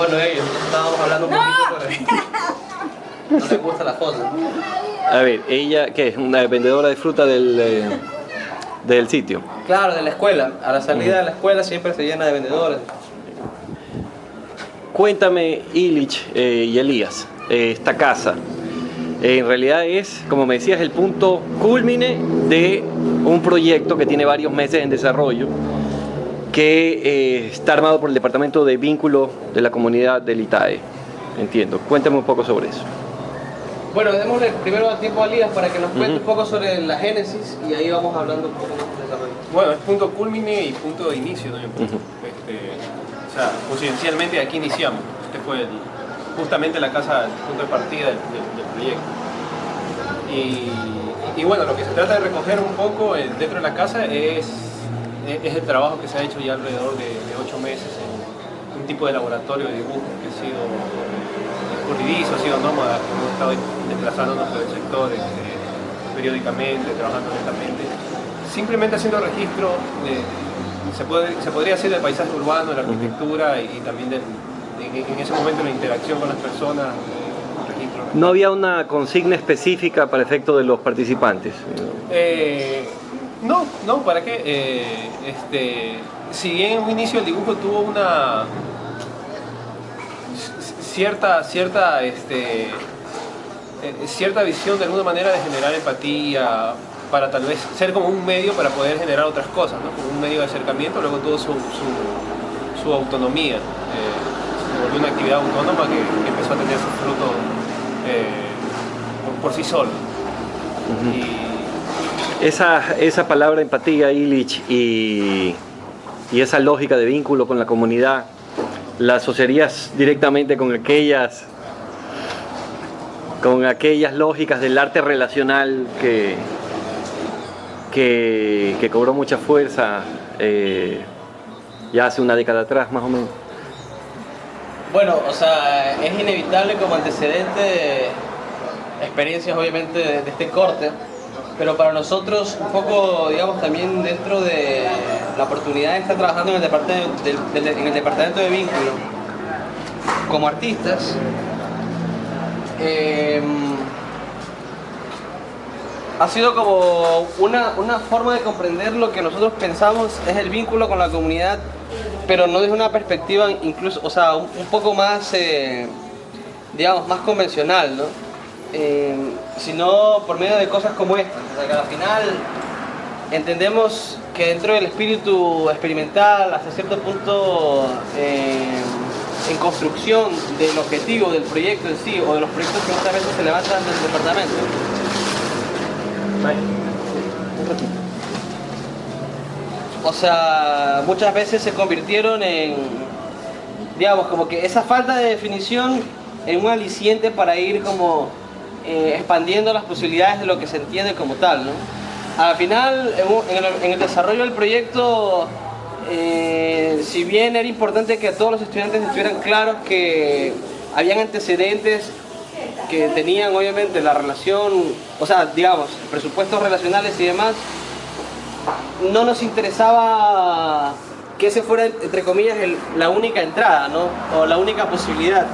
Bueno, ellos, estábamos hablando un poquito por ahí. No les gusta la foto. A ver, ella, ¿qué es? Una vendedora de fruta del sitio. Claro, de la escuela. A la salida de la escuela siempre se llena de vendedores. Cuéntame, Illich y Elías, esta casa en realidad es, como me decías, el punto cúlmine de un proyecto que tiene varios meses en desarrollo, que está armado por el Departamento de Vínculo de la Comunidad del ITAE. Entiendo. Cuéntame un poco sobre eso. Bueno, démosle primero tiempo a Elías para que nos cuente un poco sobre la génesis y ahí vamos hablando un poco más del desarrollo. Bueno, es punto culmine y punto de inicio también. O sea, coincidencialmente aquí iniciamos. Este fue justamente la casa, el punto de partida del proyecto. Y bueno, lo que se trata de recoger un poco dentro de la casa es el trabajo que se ha hecho ya alrededor de 8 meses en un tipo de laboratorio de dibujo que ha sido escurridizo, ha sido nómada, que hemos estado desplazándonos por el sector periódicamente, trabajando lentamente, simplemente haciendo registro se podría decir del paisaje urbano, de la arquitectura y también en ese momento la interacción con las personas. ¿No había una consigna específica para efecto de los participantes? No, ¿para qué? Si bien en un inicio el dibujo tuvo una cierta visión de alguna manera de generar empatía, para tal vez ser como un medio para poder generar otras cosas, ¿no? Como un medio de acercamiento, luego tuvo su autonomía. Se volvió una actividad autónoma que empezó a tener sus frutos por sí solo. Esa palabra empatía, Illich, y esa lógica de vínculo con la comunidad, ¿la asociarías directamente con aquellas lógicas del arte relacional que cobró mucha fuerza ya hace una década atrás, más o menos? Bueno, o sea, es inevitable como antecedente experiencias obviamente de este corte, pero para nosotros un poco, digamos, también dentro de la oportunidad de estar trabajando en el departamento de vínculo como artistas, ha sido como una forma de comprender lo que nosotros pensamos es el vínculo con la comunidad, pero no desde una perspectiva incluso, o sea, un poco más, digamos, más convencional, ¿no? Sino por medio de cosas como estas. O sea, que al final entendemos que dentro del espíritu experimental, hasta cierto punto, en construcción del objetivo del proyecto en sí, o de los proyectos que muchas veces se levantan del departamento. O sea, muchas veces se convirtieron en, digamos, como que esa falta de definición en un aliciente para ir como expandiendo las posibilidades de lo que se entiende como tal, ¿no? Al final, en el desarrollo del proyecto, si bien era importante que todos los estudiantes estuvieran claros que habían antecedentes que tenían obviamente la relación, o sea, digamos, presupuestos relacionales y demás, no nos interesaba que ese fuera, entre comillas, la única entrada, ¿no? O la única posibilidad.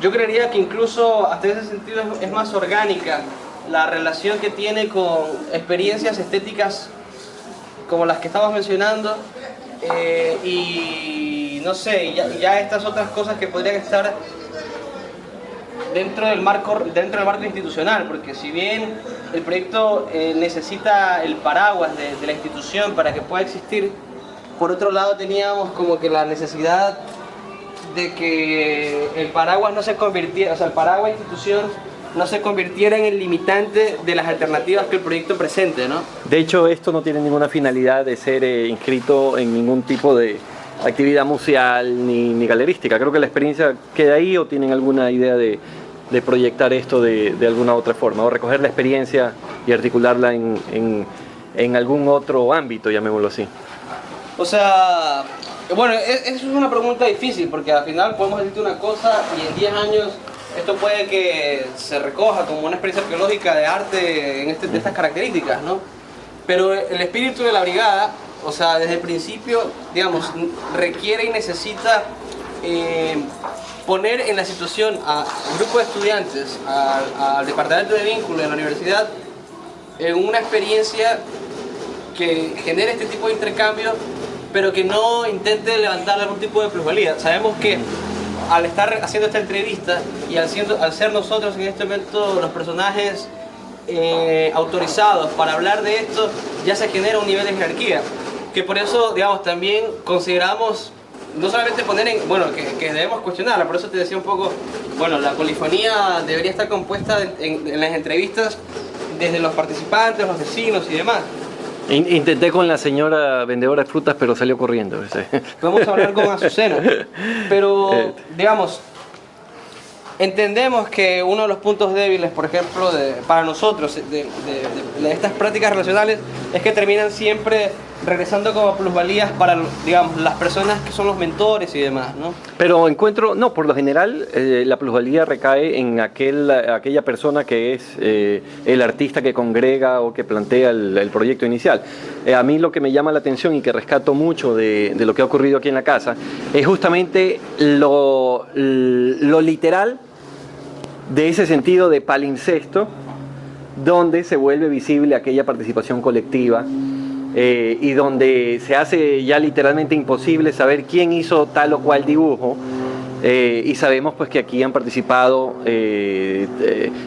Yo creería que incluso hasta ese sentido es más orgánica la relación que tiene con experiencias estéticas como las que estamos mencionando, y no sé, ya estas otras cosas que podrían estar dentro del marco institucional, porque si bien el proyecto necesita el paraguas de la institución para que pueda existir, por otro lado teníamos como que la necesidad de que el paraguas no se convirtiera, o sea, el paraguas institución no se convirtiera en el limitante de las alternativas que el proyecto presente, ¿no? De hecho, esto no tiene ninguna finalidad de ser inscrito en ningún tipo de actividad museal ni galerística. Creo que la experiencia queda ahí, o tienen alguna idea de proyectar esto de alguna otra forma, o recoger la experiencia y articularla en algún otro ámbito, llamémoslo así. O sea, bueno, eso es una pregunta difícil, porque al final podemos decirte una cosa y en 10 años esto puede que se recoja como una experiencia arqueológica de arte de estas características, ¿no? Pero el espíritu de la brigada, o sea, desde el principio, digamos, requiere y necesita poner en la situación a un grupo de estudiantes, al departamento de vínculo de la universidad, en una experiencia que genere este tipo de intercambio, pero que no intente levantar algún tipo de plusvalía. Sabemos que al estar haciendo esta entrevista y al ser nosotros en este momento los personajes autorizados para hablar de esto, ya se genera un nivel de jerarquía, que por eso, digamos, también consideramos no solamente poner en, bueno, que debemos cuestionarla, por eso te decía un poco, bueno, la polifonía debería estar compuesta en las entrevistas desde los participantes, los vecinos y demás. Intenté con la señora vendedora de frutas, pero salió corriendo. Podemos hablar con Azucena, pero digamos, entendemos que uno de los puntos débiles, por ejemplo, para nosotros, de estas prácticas relacionales, es que terminan siempre regresando como plusvalías para, digamos, las personas que son los mentores y demás, ¿no? Pero encuentro, no, por lo general, la plusvalía recae en aquella persona que es el artista que congrega o que plantea el proyecto inicial. A mí lo que me llama la atención y que rescato mucho de lo que ha ocurrido aquí en la casa es justamente lo literal de ese sentido de palimpsesto, donde se vuelve visible aquella participación colectiva y donde se hace ya literalmente imposible saber quién hizo tal o cual dibujo, y sabemos pues que aquí han participado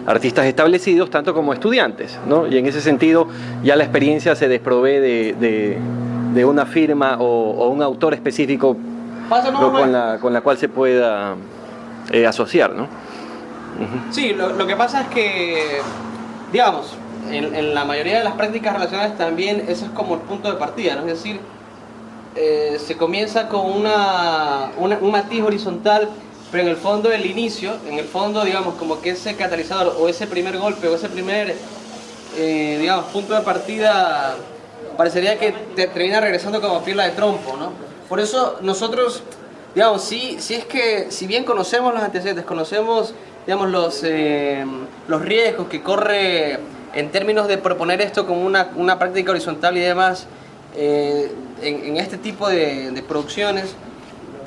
artistas establecidos tanto como estudiantes, ¿no? Y en ese sentido ya la experiencia se desprovee de una firma o un autor específico con la cual se pueda asociar, ¿no? Sí, lo que pasa es que, digamos, en la mayoría de las prácticas relacionales también ese es como el punto de partida, ¿no? Es decir, se comienza con un matiz horizontal, pero en el fondo el inicio, en el fondo, digamos, como que ese catalizador o ese primer golpe o ese primer, digamos, punto de partida parecería que te termina regresando como pila de trompo, ¿no? Por eso nosotros, digamos, sí es que si bien conocemos los antecedentes, conocemos, digamos, los riesgos que corre en términos de proponer esto como una práctica horizontal y demás en este tipo de producciones,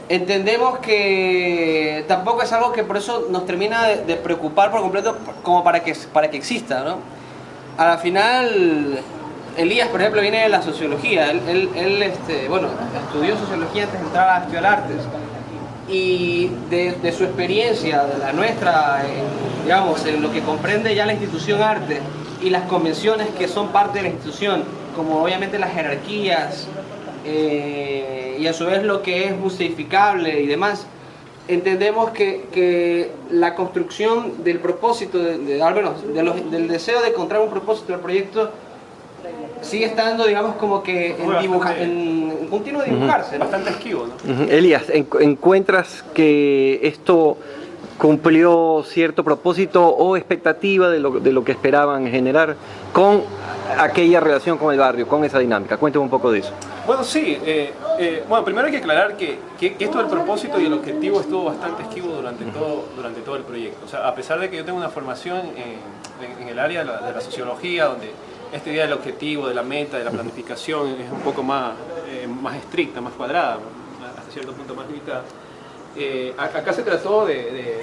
entendemos que tampoco es algo que por eso nos termina de preocupar por completo como para que exista, ¿no? A la final, Elías, por ejemplo, viene de la sociología. Él bueno, estudió sociología antes de entrar a estudiar artes. Y de su experiencia, de la nuestra, digamos, en lo que comprende ya la institución arte y las convenciones que son parte de la institución, como obviamente las jerarquías y a su vez lo que es justificable y demás, entendemos que la construcción del propósito, al menos del deseo de encontrar un propósito del proyecto, sigue estando, digamos, como que en continuo dibujarse, ¿no? Bastante esquivo, ¿no? Elías, ¿encuentras que esto cumplió cierto propósito o expectativa de lo que esperaban generar con aquella relación con el barrio, con esa dinámica? Cuéntame un poco de eso. Bueno, sí. Bueno, primero hay que aclarar que esto del propósito y el objetivo estuvo bastante esquivo durante todo el proyecto. O sea, a pesar de que yo tengo una formación en el área de la sociología, donde esta idea del objetivo, de la meta, de la planificación es un poco más estricta, más cuadrada, hasta cierto punto más limitada. Acá se trató de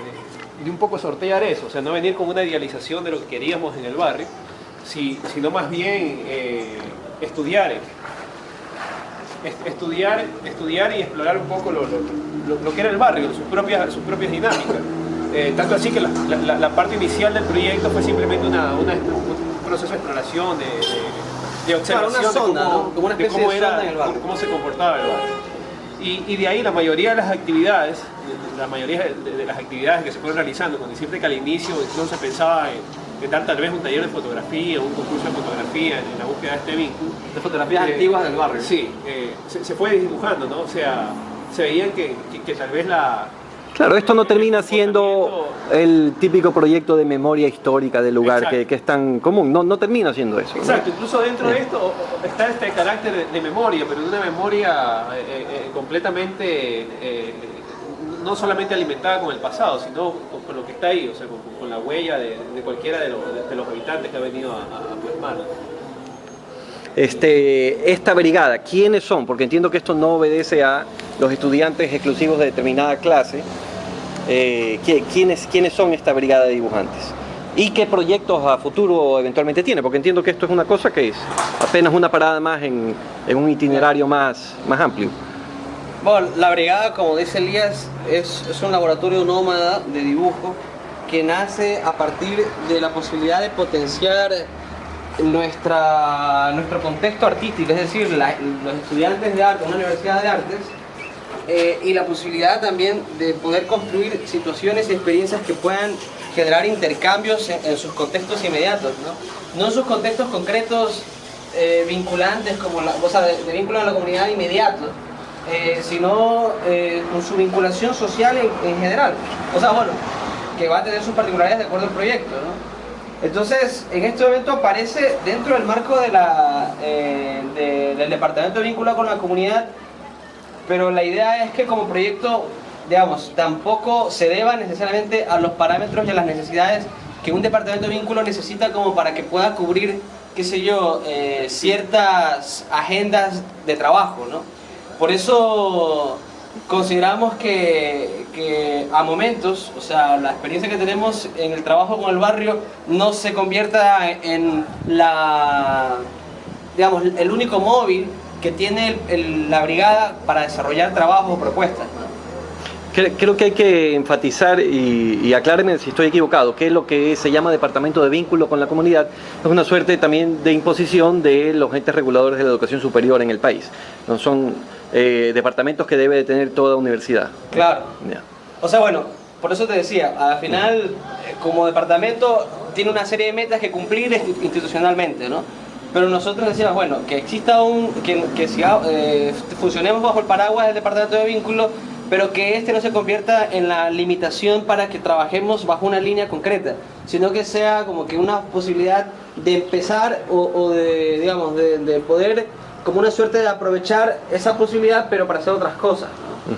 un poco sortear eso, o sea, no venir con una idealización de lo que queríamos en el barrio, sino más bien estudiar y explorar un poco lo que era el barrio, sus propias dinámicas. Tanto así que la parte inicial del proyecto fue simplemente un proceso de exploración, de observación, una sonda, de ¿no? Como una especie cómo de sonda en el barrio. cómo se comportaba el barrio. Y de ahí la mayoría de las actividades, que se fueron realizando, cuando siempre que al inicio incluso se pensaba en dar tal vez un taller de fotografía, un concurso de fotografía en la búsqueda de este vínculo. De fotografías antiguas del barrio. Sí, se fue dibujando, ¿no? O sea, se veían que tal vez Claro, esto no termina siendo el típico proyecto de memoria histórica del lugar que es tan común, no termina siendo eso. Exacto, ¿no? incluso dentro de esto está este carácter de memoria, pero de una memoria completamente, no solamente alimentada con el pasado, sino con lo que está ahí, o sea, con la huella de cualquiera de los habitantes que ha venido a plasmar. esta brigada, ¿quiénes son? Porque entiendo que esto no obedece a los estudiantes exclusivos de determinada clase. ¿Quiénes son esta brigada de dibujantes? ¿Y qué proyectos a futuro eventualmente tiene? Porque entiendo que esto es una cosa que es apenas una parada más en un itinerario más amplio. Bueno, la brigada, como dice Elías, es un laboratorio nómada de dibujo que nace a partir de la posibilidad de potenciar nuestro contexto artístico, es decir, los estudiantes de arte, una universidad de artes, y la posibilidad también de poder construir situaciones y experiencias que puedan generar intercambios en sus contextos inmediatos, ¿no? No en sus contextos concretos vinculantes, como de vínculo a la comunidad inmediato, sino con su vinculación social en general. O sea, bueno, que va a tener sus particularidades de acuerdo al proyecto, ¿no? Entonces, en este evento aparece dentro del marco de del Departamento de Vínculo con la Comunidad, pero la idea es que como proyecto, digamos, tampoco se deba necesariamente a los parámetros y a las necesidades que un Departamento de Vínculo necesita como para que pueda cubrir, qué sé yo, ciertas agendas de trabajo, ¿no? Por eso consideramos que a momentos, o sea, la experiencia que tenemos en el trabajo con el barrio no se convierta en digamos, el único móvil que tiene la brigada para desarrollar trabajos o propuestas, ¿no? Creo que hay que enfatizar, y aclárenme si estoy equivocado, que lo que se llama Departamento de Vínculo con la Comunidad es una suerte también de imposición de los entes reguladores de la educación superior en el país. No son departamentos que debe de tener toda universidad. Claro. Yeah. O sea, bueno, por eso te decía, al final, como departamento, tiene una serie de metas que cumplir institucionalmente, ¿no? Pero nosotros decíamos, bueno, que exista funcionemos bajo el paraguas del Departamento de Vínculo, pero que no se convierta en la limitación para que trabajemos bajo una línea concreta, sino que sea como que una posibilidad de empezar o de, digamos, de poder, como una suerte de aprovechar esa posibilidad, pero para hacer otras cosas, ¿no?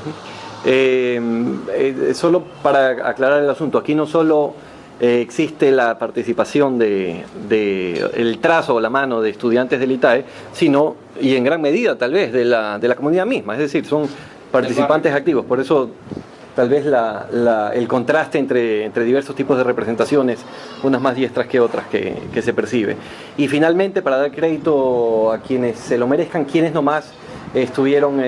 Solo para aclarar el asunto, aquí no solo existe la participación el trazo o la mano de estudiantes del ITAE, sino, y en gran medida tal vez, de la comunidad misma, es decir, son participantes activos, por eso tal vez el contraste entre diversos tipos de representaciones, unas más diestras que otras, que se percibe. Y finalmente, para dar crédito a quienes se lo merezcan, quienes nomás estuvieron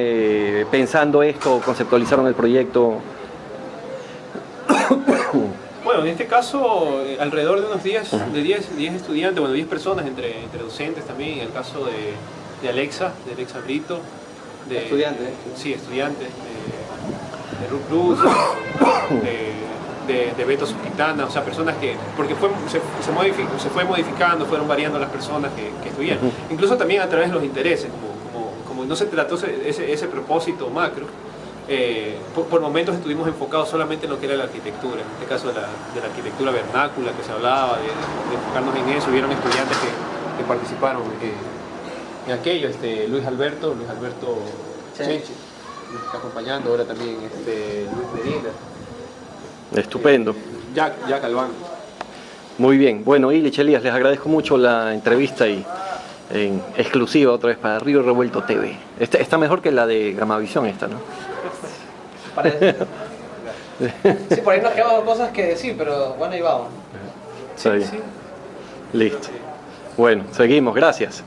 pensando esto, conceptualizaron el proyecto. Bueno, en este caso, alrededor de unos 10 estudiantes, bueno, 10 personas entre docentes también, en el caso de Alexa Brito. Estudiantes. Sí, estudiantes. De Ruth Cruz, de Beto Susquitana, o sea, personas que, porque se fue modificando, fueron variando las personas que estudian. Incluso también a través de los intereses, como no se trató ese propósito macro, por momentos estuvimos enfocados solamente en lo que era la arquitectura, en este caso de la arquitectura vernácula que se hablaba, de enfocarnos en eso. Hubieron estudiantes que participaron en aquello, Luis Alberto Chenchi, nos está acompañando ahora también Luis Medina. Estupendo. Jack Albán. Muy bien. Bueno, Illich, Elías, les agradezco mucho la entrevista y en exclusiva otra vez para Río Revuelto TV. Está mejor que la de Gramavisión esta, ¿no? Parece. Sí, por ahí nos quedan cosas que decir, pero bueno, ahí vamos. Sí. Listo. Bueno, seguimos. Gracias.